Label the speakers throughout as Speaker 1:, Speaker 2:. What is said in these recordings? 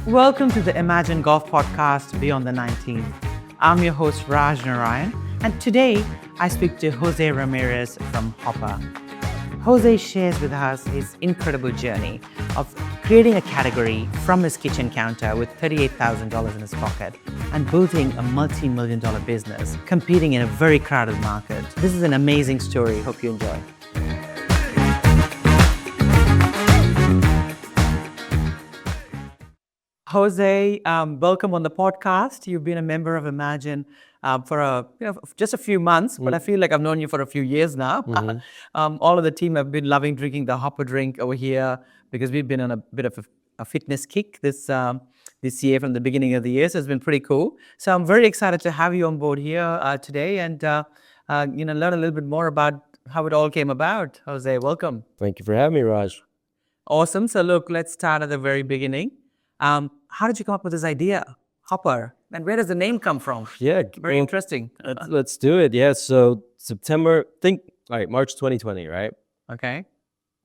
Speaker 1: Welcome to the Emajin Golf Podcast Beyond the 19th. I'm your host Raj Narayan, and today I speak to Jose Ramirez from HOPR. Jose shares with us his incredible journey of creating a category from his kitchen counter with $38,000 in his pocket and building a multi-million-dollar business, competing in a very crowded market. This is an amazing story. Hope you enjoy. Jose, welcome on the podcast. You've been a member of Emajin for just a few months, but I feel like I've known you for a few years now. All of the team have been loving drinking the HOPR drink over here because we've been on a bit of a fitness kick this year from the beginning of the year. So it's been pretty cool. So I'm very excited to have you on board here today and learn a little bit more about how it all came about. Jose, welcome.
Speaker 2: Thank you for having me, Raj.
Speaker 1: Awesome. So look, let's start at the very beginning. How did you come up with this idea, HOPR? And where does the name come from?
Speaker 2: Yeah.
Speaker 1: Very interesting.
Speaker 2: Let's do it. Yeah. So March 2020, right?
Speaker 1: Okay.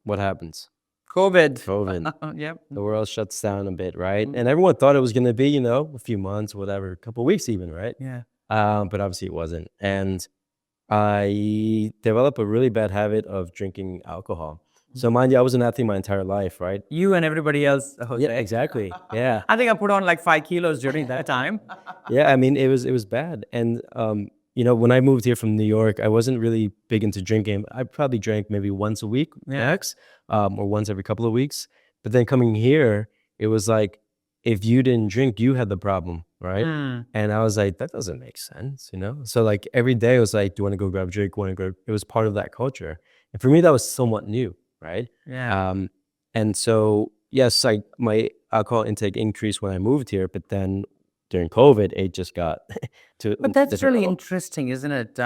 Speaker 2: What happens?
Speaker 1: COVID. Yep.
Speaker 2: The world shuts down a bit, right? And everyone thought it was going to be, a few months, whatever, a couple of weeks even, right?
Speaker 1: Yeah.
Speaker 2: But obviously it wasn't. And I developed a really bad habit of drinking alcohol. So mind you, I was an athlete my entire life, right?
Speaker 1: You and everybody else. Jose.
Speaker 2: Yeah, exactly. Yeah.
Speaker 1: I think I put on like 5 kilos during that time.
Speaker 2: Yeah, I mean, it was bad. And, when I moved here from New York, I wasn't really big into drinking. I probably drank maybe once a week max, or once every couple of weeks. But then coming here, it was like, if you didn't drink, you had the problem, right? And I was like, that doesn't make sense, So like every day it was like, do you want to go grab a drink? It was part of that culture. And for me, that was somewhat new. Right.
Speaker 1: Yeah.
Speaker 2: And so, yes, my alcohol intake increased when I moved here, but then during COVID, it just got to.
Speaker 1: But that's really interesting, isn't it,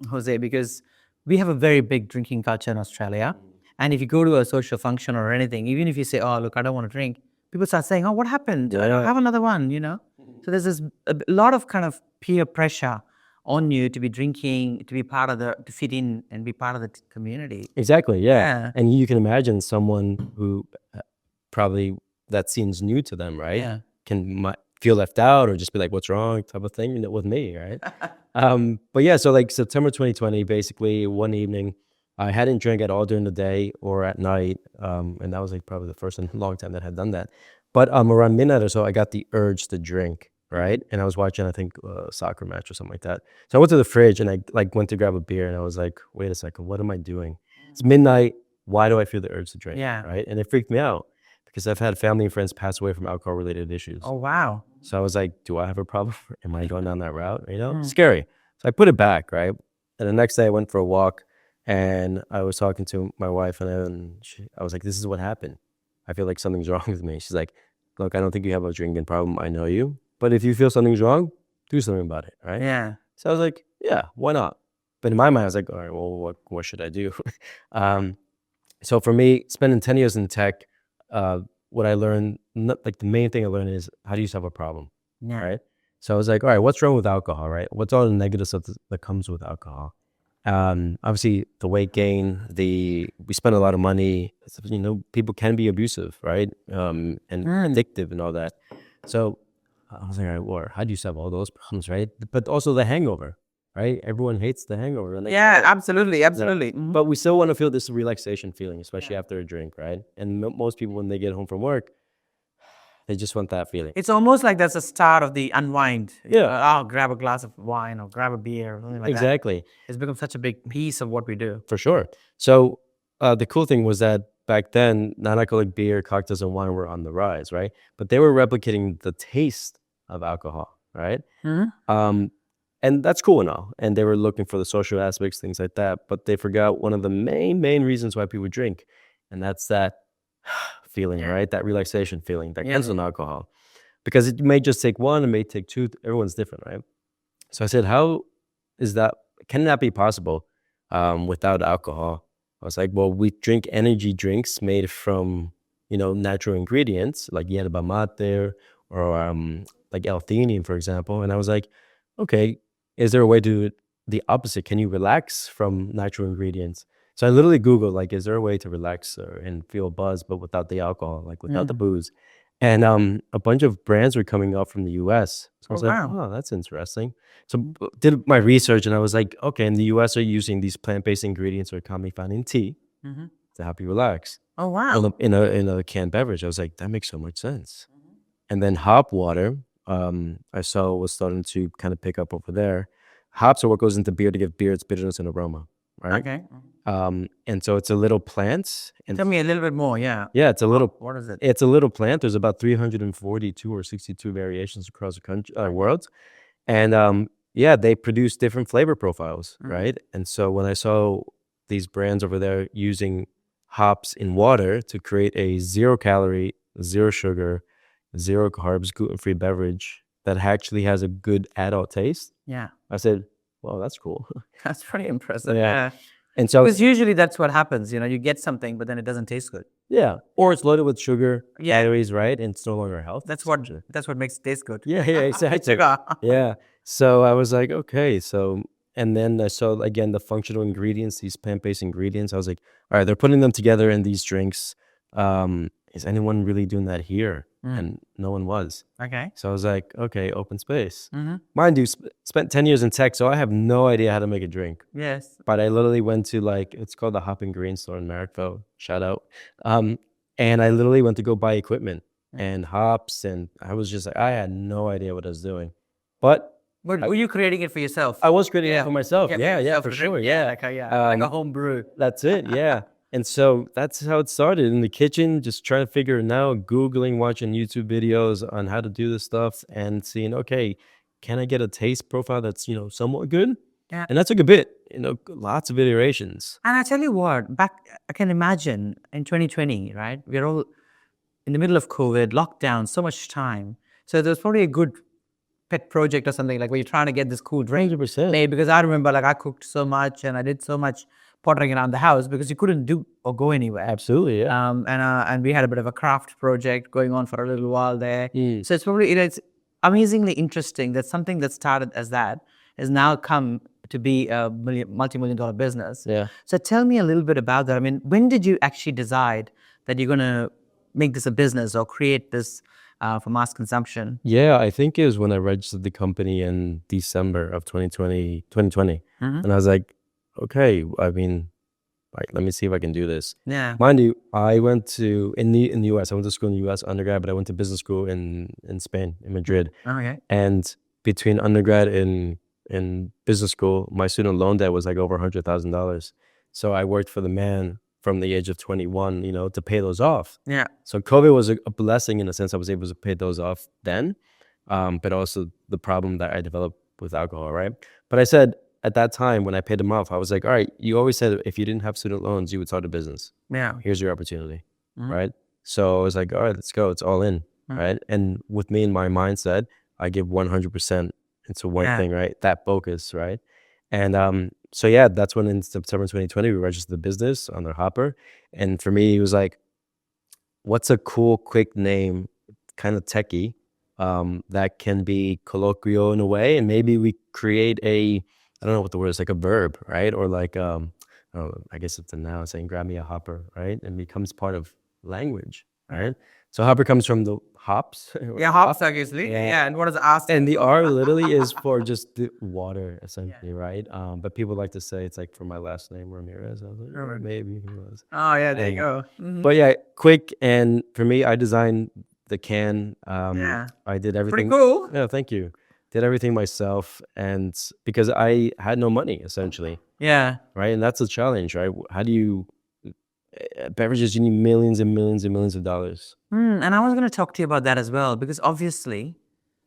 Speaker 1: Jose? Because we have a very big drinking culture in Australia. And if you go to a social function or anything, even if you say, oh, look, I don't want to drink, people start saying, oh, what happened? Have another one, So there's a lot of kind of peer pressure on you to be drinking, to be part of to fit in and be part of the community.
Speaker 2: Exactly, yeah. And you can imagine someone who probably that seems new to them, right?
Speaker 1: Yeah.
Speaker 2: Can feel left out or just be like, what's wrong type of thing with me, right? But yeah, so like September 2020, basically one evening, I hadn't drank at all during the day or at night. And that was like probably the first in a long time that I had done that. But around midnight or so, I got the urge to drink. Right. And I was watching, I think, a soccer match or something like that. So I went to the fridge and I went to grab a beer and I was like, wait a second, what am I doing? It's midnight. Why do I feel the urge to drink?
Speaker 1: Yeah.
Speaker 2: Right. And it freaked me out because I've had family and friends pass away from alcohol related issues.
Speaker 1: Oh, wow.
Speaker 2: So I was like, do I have a problem? Am I going down that route? Scary. So I put it back. Right. And the next day I went for a walk and I was talking to my wife and I was like, this is what happened. I feel like something's wrong with me. She's like, look, I don't think you have a drinking problem. I know you. But if you feel something's wrong, do something about it, right?
Speaker 1: Yeah.
Speaker 2: So I was like, yeah, why not? But in my mind, I was like, all right, well, what should I do? So for me, spending 10 years in tech, what I learned, the main thing I learned is how do you solve a problem, right? So I was like, all right, what's wrong with alcohol, right? What's all the negatives that comes with alcohol? Obviously, the weight gain, we spend a lot of money. People can be abusive, right? And addictive and all that. So I was like, all right, well, how do you solve all those problems, right? But also the hangover, right? Everyone hates the hangover.
Speaker 1: Absolutely. Mm-hmm.
Speaker 2: But we still want to feel this relaxation feeling, especially after a drink, right? And most people, when they get home from work, they just want that feeling.
Speaker 1: It's almost like that's the start of the unwind.
Speaker 2: Yeah.
Speaker 1: I'll grab a glass of wine or grab a beer or something like that.
Speaker 2: Exactly.
Speaker 1: It's become such a big piece of what we do.
Speaker 2: For sure. So the cool thing was that back then, non-alcoholic beer, cocktails, and wine were on the rise, right? But they were replicating the taste of alcohol, right?
Speaker 1: Mm-hmm.
Speaker 2: And that's cool and all. And they were looking for the social aspects, things like that. But they forgot one of the main reasons why people drink. And that's that feeling, right? That relaxation feeling that comes with alcohol. Because it may just take one, it may take two. Everyone's different, right? So I said, can that be possible without alcohol? I was like, well, we drink energy drinks made from, natural ingredients like yerba mate or like L-theanine, for example. And I was like, okay, is there a way to do the opposite? Can you relax from natural ingredients? So I literally Googled, is there a way to relax and feel a buzz, but without the alcohol, without the booze? And a bunch of brands were coming up from the US. So I was like,
Speaker 1: wow.
Speaker 2: oh, that's interesting. So did my research and I was like, okay, in the US are using these plant-based ingredients that are commonly found in tea to help you relax.
Speaker 1: Oh, wow.
Speaker 2: In a canned beverage. I was like, that makes so much sense. And then hop water, I saw was starting to kind of pick up over there. Hops are what goes into beer to give beer its bitterness and aroma, right?
Speaker 1: Okay.
Speaker 2: And so it's a little plant. And
Speaker 1: Tell me a little bit more. Yeah.
Speaker 2: yeah, it's a little.
Speaker 1: What is it?
Speaker 2: It's a little plant. There's about 342 or 62 variations across the country, world, and yeah, they produce different flavor profiles, right? And so when I saw these brands over there using hops in water to create a 0-calorie, 0-sugar, 0-carbs, gluten-free beverage that actually has a good adult taste,
Speaker 1: Yeah.
Speaker 2: I said, "Well, that's cool."
Speaker 1: That's pretty impressive.
Speaker 2: Yeah.
Speaker 1: Yeah.
Speaker 2: And so
Speaker 1: Because usually that's what happens. You get something, but then it doesn't taste good.
Speaker 2: yeah, or it's loaded with sugar,
Speaker 1: Yeah.
Speaker 2: calories, right? And it's no longer health.
Speaker 1: That's what makes it taste good.
Speaker 2: Yeah, yeah, exactly.
Speaker 1: Sugar.
Speaker 2: Yeah. So I was like, okay. So, and then I saw again the functional ingredients, these plant-based ingredients. I was like, all right, they're putting them together in these drinks. Is anyone really doing that here? And no one was.
Speaker 1: Okay.
Speaker 2: So I was like, okay, open space. Mind you, spent 10 years in tech, so I have no idea how to make a drink.
Speaker 1: Yes.
Speaker 2: But I literally went to it's called the Hop and Green store in Marrickville. Shout out. And I literally went to go buy equipment and hops, and I was just like, I had no idea what I was doing. But
Speaker 1: Were you creating it for yourself?
Speaker 2: I was creating it for myself. Yeah,
Speaker 1: yourself
Speaker 2: for
Speaker 1: to drink.
Speaker 2: sure. Yeah.
Speaker 1: Like a home brew.
Speaker 2: That's it. Yeah. And so that's how it started in the kitchen, just trying to figure it out, Googling, watching YouTube videos on how to do this stuff and seeing, okay, can I get a taste profile that's, somewhat good?
Speaker 1: Yeah.
Speaker 2: And that took a bit, lots of iterations.
Speaker 1: And I tell you what, I can imagine in 2020, right? We're all in the middle of COVID, lockdown, so much time. So there's probably a good pet project or something like where you're trying to get this cool drink
Speaker 2: 100%.
Speaker 1: made, because I remember I cooked so much and I did so much pottering around the house because you couldn't do or go anywhere.
Speaker 2: Absolutely, yeah.
Speaker 1: And we had a bit of a craft project going on for a little while there. So it's probably it's amazingly interesting that something that started as that has now come to be a multi-million-dollar business.
Speaker 2: Yeah.
Speaker 1: So tell me a little bit about that. I mean, when did you actually decide that you're going to make this a business or create this for mass consumption?
Speaker 2: Yeah, I think it was when I registered the company in December of 2020. And I was like, okay, I mean, let me see if I can do this.
Speaker 1: Yeah.
Speaker 2: Mind you, I went to, in the US, I went to school in the US undergrad, but I went to business school in Spain, in Madrid.
Speaker 1: Okay.
Speaker 2: And between undergrad and business school, my student loan debt was like over $100,000. So I worked for the man from the age of 21, to pay those off.
Speaker 1: Yeah.
Speaker 2: So COVID was a blessing in a sense. I was able to pay those off then, but also the problem that I developed with alcohol, right? But I said at that time when I paid them off, I was like, all right, you always said if you didn't have student loans, you would start a business.
Speaker 1: Yeah.
Speaker 2: Here's your opportunity, right? So I was like, all right, let's go. It's all in, right? And with me in my mindset, I give 100% into one thing, right? That focus, right? And so yeah, that's when in September 2020, we registered the business under HOPR. And for me, it was like, what's a cool, quick name, kind of techie, that can be colloquial in a way, and maybe we create I don't know what the word is, like a verb, right? Or like, I don't know, I guess it's a noun saying, grab me a hopper, right? And becomes part of language, right? So hopper comes from the hops.
Speaker 1: Yeah, hops, obviously. Yeah. And what does R stand?
Speaker 2: And the R literally is for just the water, essentially, right? But people like to say it's like for my last name, Ramirez. I was like, maybe he was.
Speaker 1: Oh, yeah, there you go.
Speaker 2: But yeah, quick. And for me, I designed the can. I did everything.
Speaker 1: Pretty cool.
Speaker 2: Yeah, thank you. Did everything myself. And because I had no money, essentially.
Speaker 1: Yeah.
Speaker 2: Right. And that's a challenge, right? How do you, beverages, you need millions and millions and millions of dollars.
Speaker 1: And I was going to talk to you about that as well, because obviously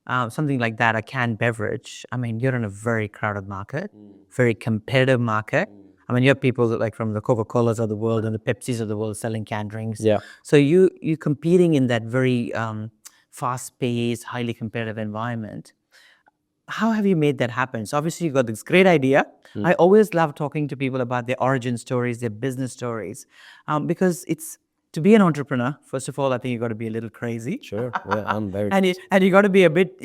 Speaker 1: something like that, a canned beverage, I mean, you're in a very crowded market, very competitive market. I mean, you have people that like from the Coca-Colas of the world and the Pepsis of the world selling canned drinks.
Speaker 2: Yeah.
Speaker 1: So you're competing in that very fast-paced, highly competitive environment. How have you made that happen? So obviously you got this great idea. I always love talking to people about their origin stories, their business stories, because it's, to be an entrepreneur, first of all, I think you got to be a little crazy.
Speaker 2: Sure. Yeah, I'm very.
Speaker 1: And you got to be a bit,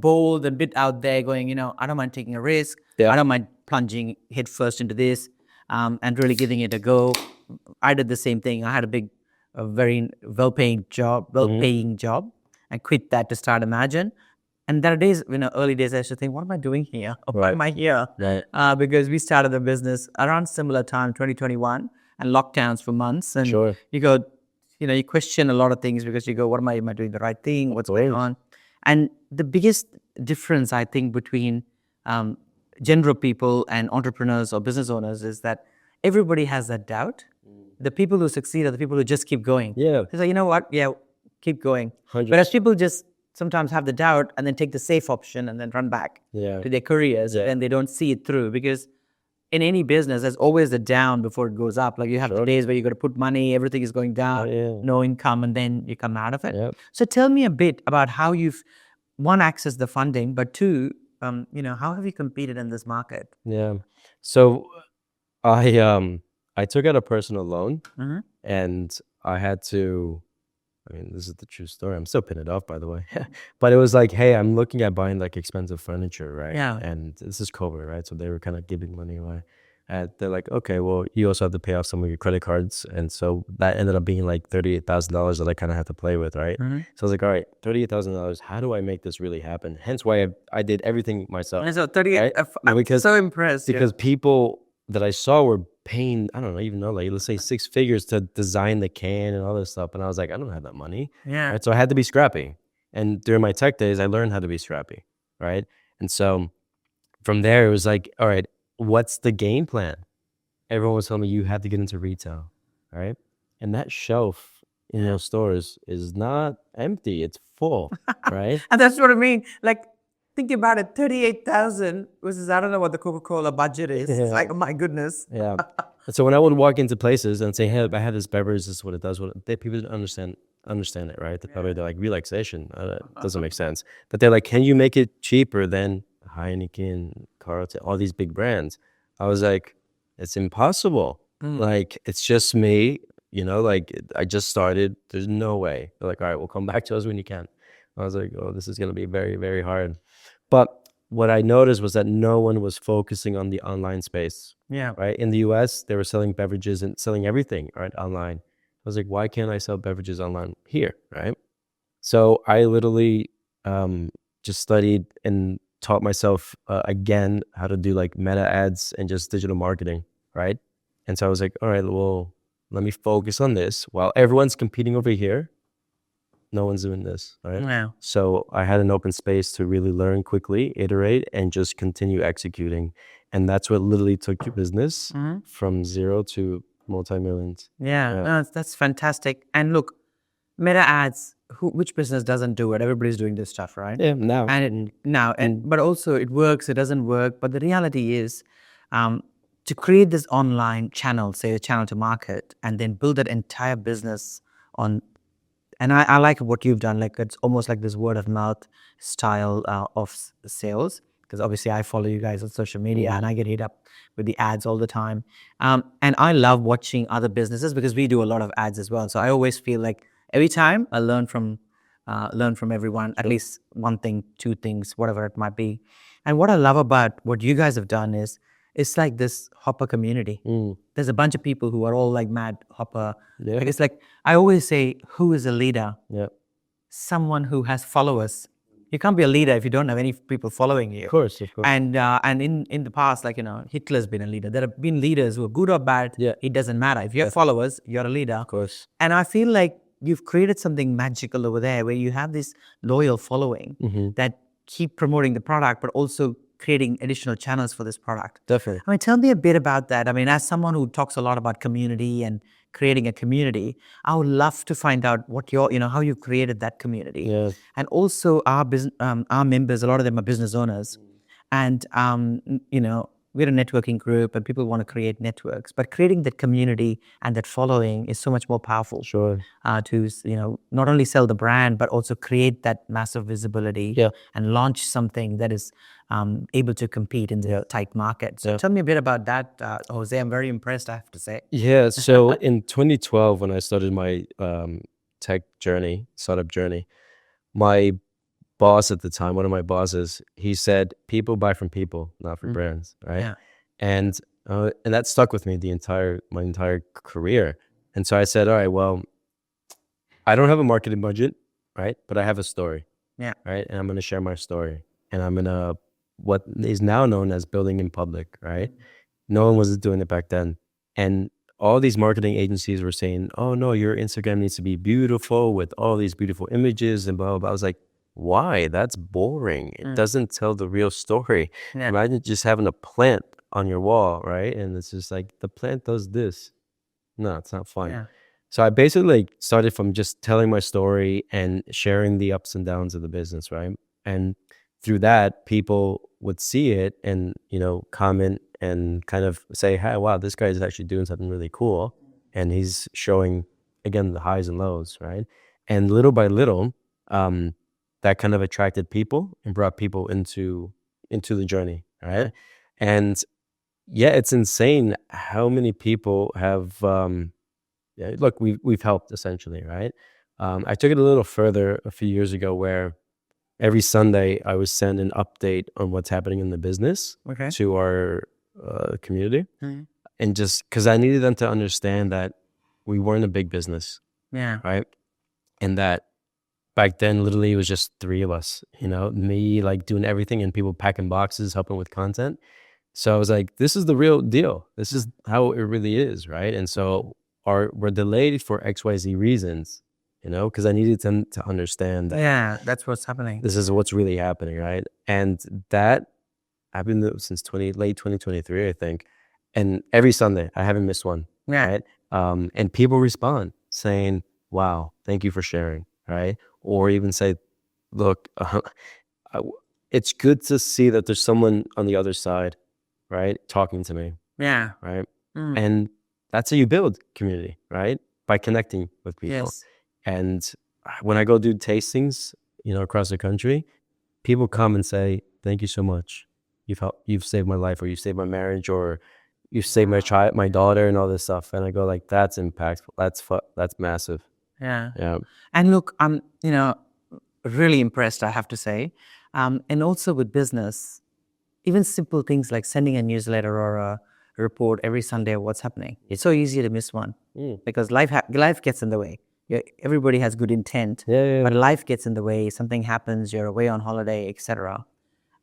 Speaker 1: bold and a bit out there going, I don't mind taking a risk.
Speaker 2: Yeah.
Speaker 1: I don't mind plunging head first into this and really giving it a go. I did the same thing. I had a big a very well-paying job, and quit that to start Imagine. And there are days, early days, I used to think, what am I doing here? Or why am I here?
Speaker 2: Right.
Speaker 1: Because we started the business around similar time, 2021, and lockdowns for months. And
Speaker 2: Sure.
Speaker 1: you go, you question a lot of things because you go, what am I doing the right thing? What's going on? And the biggest difference, I think, between general people and entrepreneurs or business owners is that everybody has that doubt. The people who succeed are the people who just keep going.
Speaker 2: Yeah.
Speaker 1: They say, you know what? Yeah, keep going.
Speaker 2: 100%.
Speaker 1: Whereas people just sometimes have the doubt and then take the safe option and then run back to their careers, and they don't see it through, because in any business, there's always the down before it goes up. Like you have the days where you got to put money, everything is going down, no income, and then you come out of it.
Speaker 2: Yep.
Speaker 1: So tell me a bit about how you've, one, accessed the funding, but two, how have you competed in this market?
Speaker 2: Yeah. So I took out a personal loan, and I had to. I mean, this is the true story. I'm still pinning it off, by the way. But it was like, hey, I'm looking at buying like expensive furniture, right?
Speaker 1: Yeah.
Speaker 2: And this is COVID, right? So they were kind of giving money away. And they're like, okay, well, you also have to pay off some of your credit cards. And so that ended up being like $38,000 that I kind of had to play with, right? So I was like, all right, $38,000. How do I make this really happen? Hence why I did everything myself.
Speaker 1: And so 38,
Speaker 2: right?
Speaker 1: I'm so impressed.
Speaker 2: Because people that I saw were paying, I don't even know, like let's say 6 figures to design the can and all this stuff. And I was like, I don't have that money.
Speaker 1: Yeah.
Speaker 2: Right? So I had to be scrappy. And during my tech days, I learned how to be scrappy. Right. And so from there, it was like, all right, what's the game plan? Everyone was telling me you have to get into retail. Right. And that shelf in those stores is not empty, it's full. Right.
Speaker 1: And that's what I mean. Like, think about it, 38,000 versus, I don't know what the Coca-Cola budget is. It's like, oh my goodness.
Speaker 2: Yeah. And so when I would walk into places and say, hey, I have this beverage, this is what it does, people didn't understand it, right? They're like, relaxation, doesn't make sense. But they're like, can you make it cheaper than Heineken, Carlton, all these big brands? I was like, it's impossible. Like, it's just me, like I just started. There's no way. They're like, all right, well, come back to us when you can. I was like, oh, this is going to be very, very hard. But what I noticed was that no one was focusing on the online space.
Speaker 1: Yeah.
Speaker 2: Right. In the US, they were selling beverages and selling everything, right, online. I was like, why can't I sell beverages online here? Right. So I literally just studied and taught myself again how to do like meta ads and just digital marketing. Right. And so I was like, all right, well, let me focus on this while everyone's competing over here. No one's doing this, right?
Speaker 1: Wow.
Speaker 2: So I had an open space to really learn quickly, iterate, and just continue executing. And that's what literally took your business from zero to multi-millions.
Speaker 1: Yeah. No, that's fantastic. And look, meta ads, which business doesn't do it? Everybody's doing this stuff, right?
Speaker 2: Yeah, now.
Speaker 1: But also it works, it doesn't work. But the reality is, to create this online channel, say a channel to market, and then build that entire business on. And I like what you've done. Like, it's almost like this word of mouth style of sales. Because obviously I follow you guys on social media and I get hit up with the ads all the time. And I love watching other businesses because we do a lot of ads as well. So I always feel like every time I learn from everyone, at least one thing, two things, whatever it might be. And what I love about what you guys have done is, it's like this HOPR community. There's a bunch of people who are all like mad HOPR.
Speaker 2: Yeah.
Speaker 1: Like, it's like, I always say, who is a leader?
Speaker 2: Yeah.
Speaker 1: Someone who has followers. You can't be a leader if you don't have any people following you.
Speaker 2: Of course.
Speaker 1: And in the past, like, Hitler's been a leader. There have been leaders who are good or bad.
Speaker 2: Yeah.
Speaker 1: It doesn't matter. If you have followers, you're a leader.
Speaker 2: Of course.
Speaker 1: And I feel like you've created something magical over there where you have this loyal following that keep promoting the product, but also creating additional channels for this product.
Speaker 2: Definitely.
Speaker 1: I mean, tell me a bit about that. I mean, as someone who talks a lot about community and creating a community, I would love to find out what how you created that community.
Speaker 2: Yeah.
Speaker 1: And also our members, a lot of them are business owners. And, we're a networking group and people want to create networks, but creating that community and that following is so much more powerful.
Speaker 2: Sure.
Speaker 1: To, not only sell the brand, but also create that massive visibility and launch something that is able to compete in the tight market. So tell me a bit about that, Jose. I'm very impressed, I have to say.
Speaker 2: Yeah. So in 2012, when I started my tech journey, startup journey, my boss at the time, one of my bosses, he said, people buy from people, not from brands, right?
Speaker 1: Yeah.
Speaker 2: And that stuck with me my entire career. And so I said, all right, well, I don't have a marketing budget, right? But I have a story,
Speaker 1: Yeah.
Speaker 2: right? And I'm going to share my story. And I'm going to, what is now known as building in public, right? No one was doing it back then. And all these marketing agencies were saying, oh no, your Instagram needs to be beautiful with all these beautiful images and blah, blah, blah. I was like, why? That's boring. It doesn't tell the real story.
Speaker 1: Yeah.
Speaker 2: Imagine just having a plant on your wall, right? And it's just like, the plant does this. No, it's not fun.
Speaker 1: Yeah.
Speaker 2: So I basically like started from just telling my story and sharing the ups and downs of the business, right? And through that, people would see it and, you know, comment and kind of say, hey, wow, this guy is actually doing something really cool. And he's showing, again, the highs and lows, right? And little by little, that kind of attracted people and brought people into the journey, right? And yeah, it's insane how many people have yeah, look, we've helped essentially, right? I took it a little further a few years ago where every Sunday I would send an update on what's happening in the business
Speaker 1: Okay.
Speaker 2: to our community.
Speaker 1: Mhm.
Speaker 2: And just because I needed them to understand that we weren't a big business,
Speaker 1: Yeah.
Speaker 2: right? And that back then, literally, it was just 3 of us, you know, me like doing everything and people packing boxes, helping with content. So I was like, this is the real deal. This is how it really is, right? And so we're delayed for XYZ reasons, you know, because I needed them to understand that
Speaker 1: Yeah, that's what's happening.
Speaker 2: this is what's really happening, right? And that I've been there since late 2023, I think. And every Sunday, I haven't missed one,
Speaker 1: Yeah.
Speaker 2: right? And people respond saying, wow, thank you for sharing, right? Or even say, look, it's good to see that there's someone on the other side, right? Talking to me,
Speaker 1: Yeah.
Speaker 2: right?
Speaker 1: Mm.
Speaker 2: And that's how you build community, right? By connecting with people.
Speaker 1: Yes.
Speaker 2: And when I go do tastings, you know, across the country, people come and say, thank you so much. You've saved my life, or you saved my marriage, or you saved my child, my daughter, and all this stuff. And I go like, that's impactful. That's massive.
Speaker 1: Yeah.
Speaker 2: Yeah.
Speaker 1: And look, I'm, you know, really impressed, I have to say. And also with business, even simple things like sending a newsletter or a report every Sunday of what's happening. It's so easy to miss one because life gets in the way. Everybody has good intent,
Speaker 2: Yeah.
Speaker 1: but life gets in the way. Something happens, you're away on holiday, etc.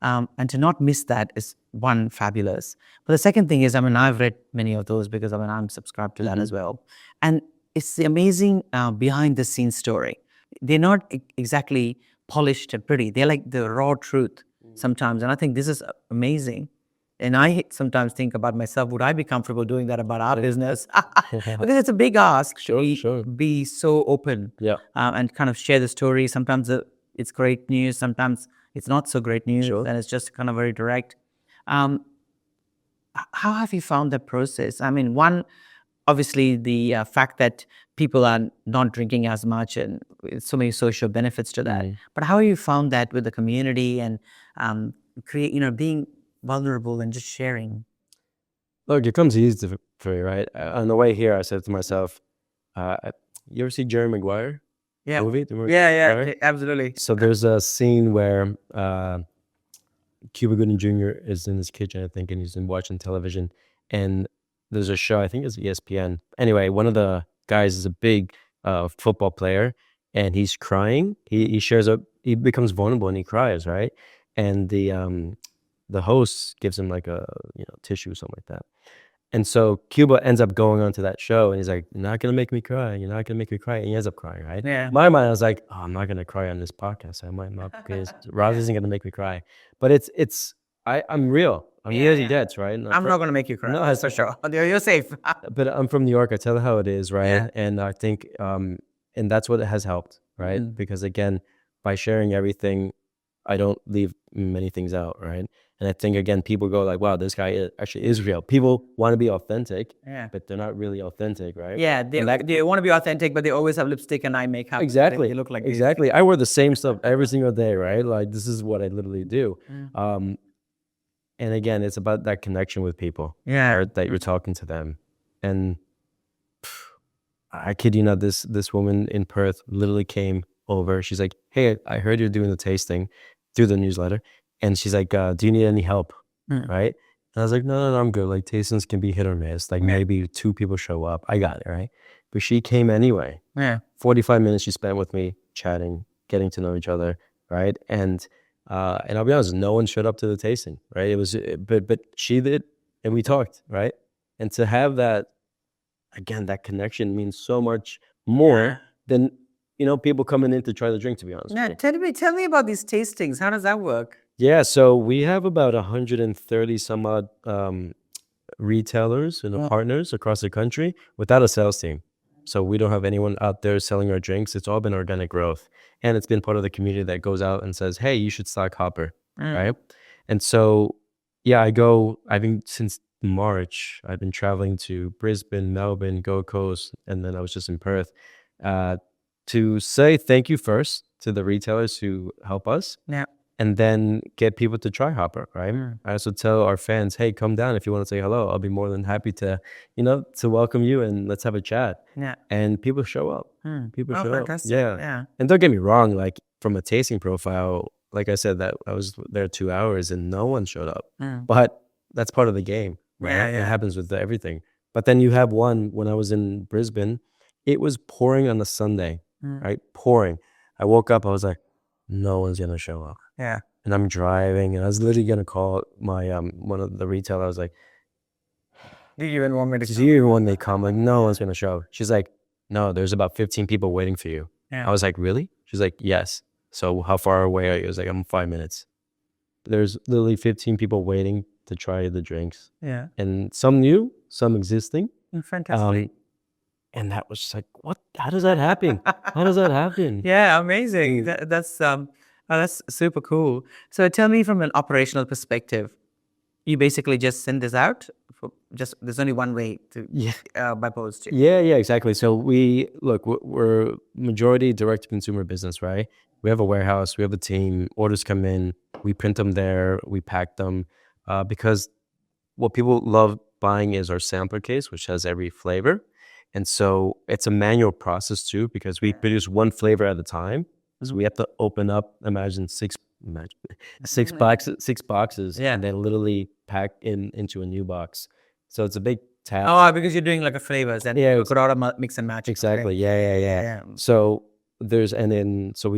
Speaker 1: And to not miss that is one, fabulous. But the second thing is, I mean, I've read many of those because I mean, I'm subscribed to that as well. And it's the amazing behind the scenes story. They're not exactly polished and pretty. They're like the raw truth sometimes. And I think this is amazing. And I sometimes think about myself, would I be comfortable doing that about our business? Because it's a big ask to be so open and kind of share the story. Sometimes it's great news. Sometimes it's not so great news. And it's just kind of very direct. How have you found that process? I mean, one, obviously the fact that people are not drinking as much and so many social benefits to that. But how have you found that with the community and being vulnerable and just sharing?
Speaker 2: Look, it comes easy for you, right? On the way here, I said to myself, you ever see Jerry Maguire movie?
Speaker 1: Yeah, absolutely.
Speaker 2: So there's a scene where Cuba Gooding Jr. is in his kitchen, I think, and he's watching television. And there's a show, I think it's ESPN. Anyway, one of the guys is a big football player, and he's crying. He becomes vulnerable and he cries, right? And the host gives him like a tissue or something like that. And so Cuba ends up going onto that show, and he's like, "You're not gonna make me cry. You're not gonna make me cry." And he ends up crying, right?
Speaker 1: Yeah.
Speaker 2: In my mind, I was like, "Oh, I'm not gonna cry on this podcast. I might not, because Roz isn't gonna make me cry." But I'm real. I'm real as he gets, right?
Speaker 1: I'm not going to make you cry. No, for sure. You're safe.
Speaker 2: But I'm from New York. I tell it how it is, right?
Speaker 1: Yeah.
Speaker 2: And I think, and that's what has helped, right? Because again, by sharing everything, I don't leave many things out, right? And I think, again, people go like, wow, this guy actually is real. People want to be authentic, but they're not really authentic, right?
Speaker 1: Yeah, they want to be authentic, but they always have lipstick and eye makeup.
Speaker 2: Exactly.
Speaker 1: They look like
Speaker 2: exactly. I wear the same stuff every single day, right? Like, this is what I literally do. And again, it's about that connection with people.
Speaker 1: Yeah.
Speaker 2: That you're talking to them. And I kid you not, this woman in Perth literally came over. She's like, hey, I heard you're doing the tasting through the newsletter. And she's like, do you need any help? Right? And I was like, no, I'm good. Like, tastings can be hit or miss. Like, maybe 2 people show up. I got it, right? but she came anyway.
Speaker 1: Yeah.
Speaker 2: 45 minutes she spent with me chatting, getting to know each other, right? And I'll be honest, no one showed up to the tasting, right? It was, but she did, and we talked, right? And to have that, again, that connection means so much more than, people coming in to try the drink, to be honest.
Speaker 1: Yeah. Tell me about these tastings. How does that work?
Speaker 2: Yeah, so we have about 130 some odd retailers and partners across the country without a sales team. So we don't have anyone out there selling our drinks. It's all been organic growth. And it's been part of the community that goes out and says, hey, you should stock HOPR, right? And so, yeah, I've been since March, I've been traveling to Brisbane, Melbourne, Gold Coast, and then I was just in Perth to say thank you first to the retailers who help us.
Speaker 1: Yeah.
Speaker 2: And then get people to try HOPR, right? I also tell our fans, hey, come down if you want to say hello. I'll be more than happy to, to welcome you and let's have a chat.
Speaker 1: Yeah.
Speaker 2: And people show up. People show
Speaker 1: fantastic.
Speaker 2: up. Yeah. And don't get me wrong, like from a tasting profile, like I said, that I was there 2 hours and no one showed up. But that's part of the game, right?
Speaker 1: Yeah.
Speaker 2: It happens with everything. But then you have one, when I was in Brisbane, it was pouring on a Sunday, right? Pouring. I woke up, I was like, no one's gonna show up.
Speaker 1: Yeah.
Speaker 2: And I'm driving, and I was literally gonna call my one of the retailers. I was like,
Speaker 1: "Do you even want me to
Speaker 2: do you even want me to come?" Like, no one's gonna show. She's like, "No, there's about 15 people waiting for you."
Speaker 1: Yeah.
Speaker 2: I was like, "Really?" She's like, "Yes." So how far away are you? I was like, "I'm 5 minutes." There's literally 15 people waiting to try the drinks.
Speaker 1: Yeah.
Speaker 2: And some new, some existing.
Speaker 1: Fantastic.
Speaker 2: And that was just like, what? How does that happen? How does that happen?
Speaker 1: Yeah, amazing. That's super cool. So tell me from an operational perspective, you basically just send this out there's only one way to by post.
Speaker 2: Yeah, exactly. So we're majority direct to consumer business, right? We have a warehouse, we have a team, orders come in, we print them there, we pack them, because what people love buying is our sampler case, which has every flavor. And so it's a manual process too, because we produce one flavor at a time. So we have to open up, imagine six boxes, and then literally pack into a new box. So it's a big task.
Speaker 1: Oh, because you're doing like a flavors and you could auto mix and match.
Speaker 2: Exactly.
Speaker 1: Okay.
Speaker 2: Yeah. So we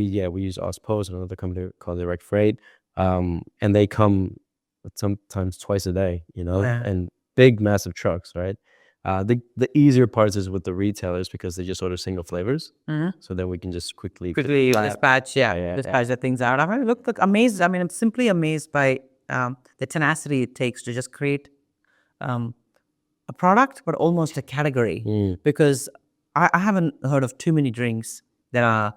Speaker 2: use Post, another company called Direct Freight, and they come sometimes twice a day, and big massive trucks, right? The easier parts is with the retailers because they just order single flavors, so then we can just quickly
Speaker 1: dispatch the things out. I mean, look amazed. I mean, I'm simply amazed by the tenacity it takes to just create a product, but almost a category. Because I haven't heard of too many drinks that are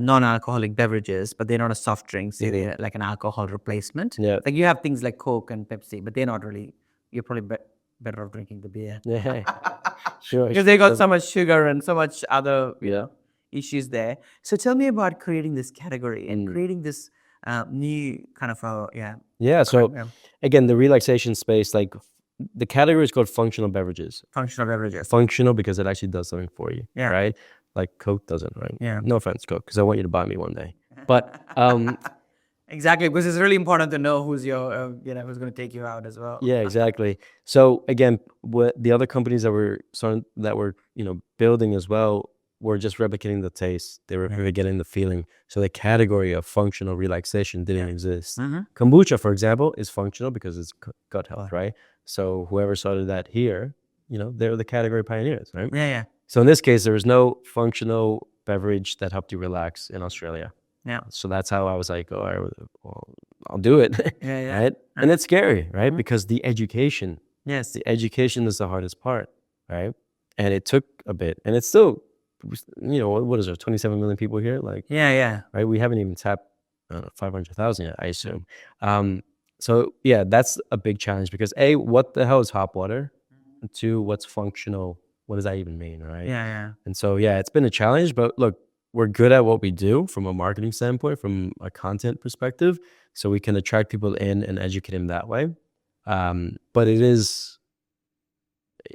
Speaker 1: non-alcoholic beverages, but they're not a soft drink. They're like an alcohol replacement.
Speaker 2: Yeah.
Speaker 1: Like you have things like Coke and Pepsi, but they're not really. You're probably better off drinking the beer.
Speaker 2: Yeah, sure.
Speaker 1: Because they got so much sugar and so much other issues there. So tell me about creating this category and creating this new kind of
Speaker 2: So again, the relaxation space, like the category is called functional beverages.
Speaker 1: Functional beverages.
Speaker 2: Functional because it actually does something for you, right? Like Coke doesn't, right?
Speaker 1: Yeah.
Speaker 2: No offense, Coke, because I want you to buy me one day. But
Speaker 1: exactly, because it's really important to know who's your, who's going to take you out as well.
Speaker 2: Yeah, exactly. So again, what the other companies that were building as well were just replicating the taste. They were getting the feeling. So the category of functional relaxation didn't exist. Kombucha, for example, is functional because it's gut health, right? So whoever started that here, they're the category pioneers, right?
Speaker 1: Yeah.
Speaker 2: So in this case, there was no functional beverage that helped you relax in Australia.
Speaker 1: Yeah.
Speaker 2: So that's how I was like, I'll do it. Right? And it's scary, right? Because the education.
Speaker 1: Yes.
Speaker 2: The education is the hardest part, right? And it took a bit. And it's still, what is there, 27 million people here? Like, right? We haven't even tapped 500,000 yet, I assume. So yeah, that's a big challenge because A, what the hell is hop water? And two, what's functional? What does that even mean, right?
Speaker 1: Yeah.
Speaker 2: And so, it's been a challenge, but look, we're good at what we do from a marketing standpoint, from a content perspective, so we can attract people in and educate them that way. But it is,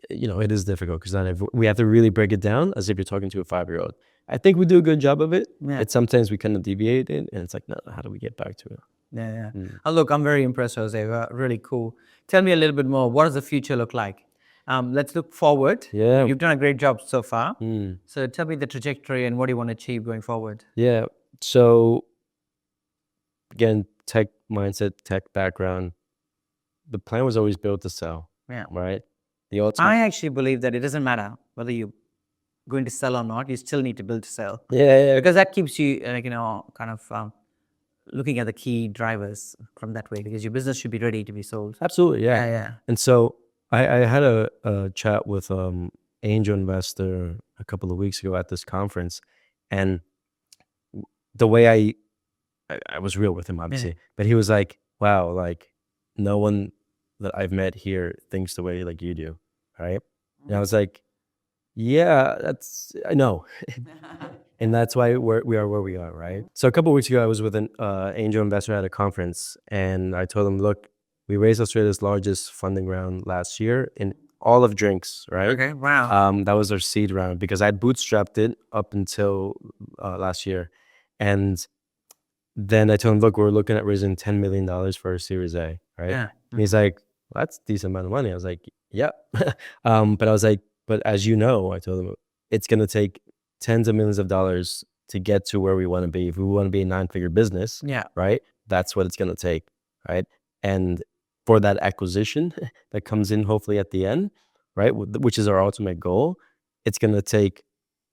Speaker 2: it is difficult because we have to really break it down as if you're talking to a 5-year-old. I think we do a good job of it. Yeah. It's sometimes we kind of deviate it, and it's like, no, how do we get back to it?
Speaker 1: Yeah. Oh, look, I'm very impressed, Jose. Really cool. Tell me a little bit more. What does the future look like? Let's look forward.
Speaker 2: Yeah.
Speaker 1: You've done a great job so far.
Speaker 2: Mm.
Speaker 1: So tell me the trajectory and what do you want to achieve going forward?
Speaker 2: Yeah. So again, tech mindset, tech background. The plan was always built to sell.
Speaker 1: Yeah.
Speaker 2: Right. The ultimate.
Speaker 1: I actually believe that it doesn't matter whether you're going to sell or not. You still need to build to sell.
Speaker 2: Yeah.
Speaker 1: Because that keeps you, kind of looking at the key drivers from that way. Because your business should be ready to be sold.
Speaker 2: Absolutely. Yeah.
Speaker 1: Yeah.
Speaker 2: And so I had a chat with angel investor a couple of weeks ago at this conference, and the way I was real with him, obviously, but he was like, "Wow, like no one that I've met here thinks the way like you do, right?" And I was like, "Yeah, I know." And that's why we are where we are, right? So a couple of weeks ago, I was with an angel investor at a conference, and I told him, "Look, we raised Australia's largest funding round last year in all of drinks, right?
Speaker 1: Okay, wow.
Speaker 2: That was our seed round because I had bootstrapped it up until last year, and then I told him, look, we're looking at raising $10 million for our Series A, right?
Speaker 1: Yeah.
Speaker 2: And he's like, well, that's a decent amount of money. I was like, yeah. But I was like, but as you know, I told him, it's going to take tens of millions of dollars to get to where we want to be. If we want to be a 9-figure business, right? That's what it's going to take, right? And for that acquisition that comes in hopefully at the end, right? Which is our ultimate goal, it's going to take,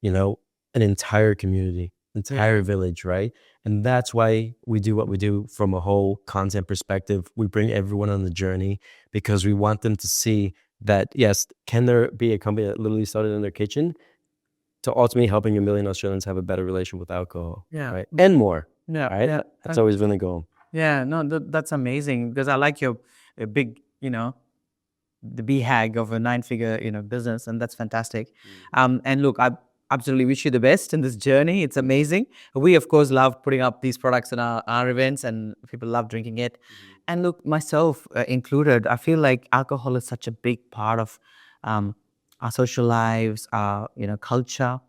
Speaker 2: an entire community, entire village, right? And that's why we do what we do from a whole content perspective. We bring everyone on the journey because we want them to see that, yes, can there be a company that literally started in their kitchen to ultimately helping a million Australians have a better relation with alcohol, right? And more, right? That's always been the goal.
Speaker 1: Yeah, no, that's amazing because I like your big, the BHAG of a 9-figure, business, and that's fantastic. And look, I absolutely wish you the best in this journey. It's amazing. We, of course, love putting up these products in our events, and people love drinking it. And look, myself included, I feel like alcohol is such a big part of our social lives, our culture,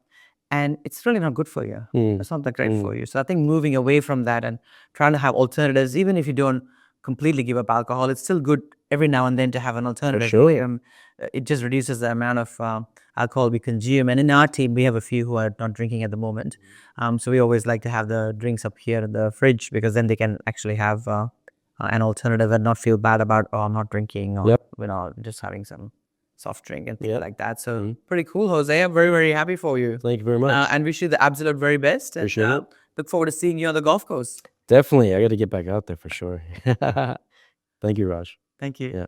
Speaker 1: and it's really not good for you. It's not that great for you. So I think moving away from that and trying to have alternatives, even if you don't completely give up alcohol, it's still good every now and then to have an alternative.
Speaker 2: For sure.
Speaker 1: It just reduces the amount of alcohol we consume. And in our team, we have a few who are not drinking at the moment. So we always like to have the drinks up here in the fridge because then they can actually have an alternative and not feel bad about, oh, I'm not drinking or just having some soft drink and things like that. So pretty cool, Jose. I'm very, very happy for you.
Speaker 2: Thank you very much.
Speaker 1: And wish you the absolute very best.
Speaker 2: Appreciate it.
Speaker 1: Look forward to seeing you on the golf course.
Speaker 2: Definitely. I got to get back out there for sure. Thank you, Raj.
Speaker 1: Thank you.
Speaker 2: Yeah.